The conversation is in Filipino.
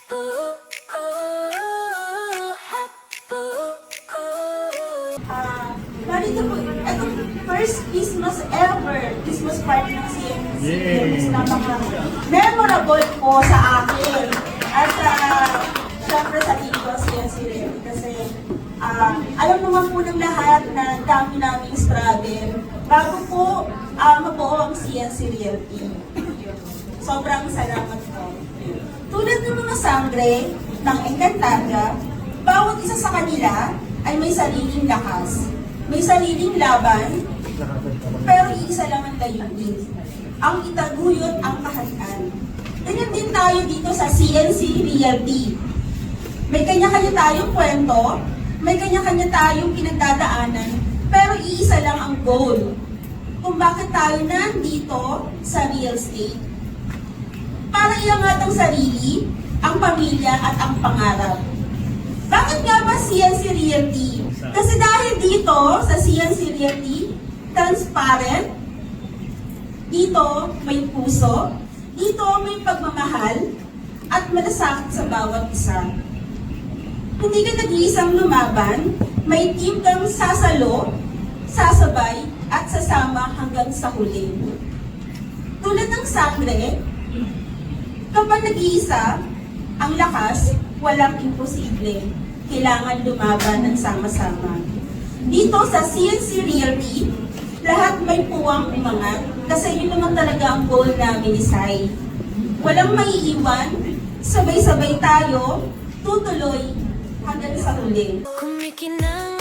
Marito po, itong first Christmas ever, Christmas party ng CNC. Memorable po sa akin. At syempre sa Tito CNC rin. Kasi alam naman po ng lahat na dami naming struggle bago po mabuo ang CNC Realty. Sobrang salamat po. Tulad ng mga sangre ng Encantadia, bawat isa sa kanila ay may sariling lakas, may sariling laban, pero iisa lang ang layunin, ang itaguyod ang kaharian. Ganyan din tayo dito sa CNC Realty. May kanya-kanya tayong kwento, may kanya-kanya tayong pinagdadaanan, pero iisa lang ang goal kung bakit tayo nandito sa real estate. Para iangat ang sarili, ang pamilya at ang pangarap. Bakit nga ba CNC Realty? Kasi dahil dito sa CNC Realty, transparent, dito may puso, dito may pagmamahal, at malasakit sa bawat isa. Hindi ka nag-iisang lumaban, may team kang sasalo, sasabay, at sasama hanggang sa huli. Tulad ng sangre, kapag nag-iisa, ang lakas, walang imposible. Kailangan lumaban ng sama-sama. Dito sa CNC Realty, lahat may puwang umangat kasi yun naman talaga ang goal namin ni Sai. Walang maiiwan, sabay-sabay tayo, tutuloy hanggang sa huli. Kumikinang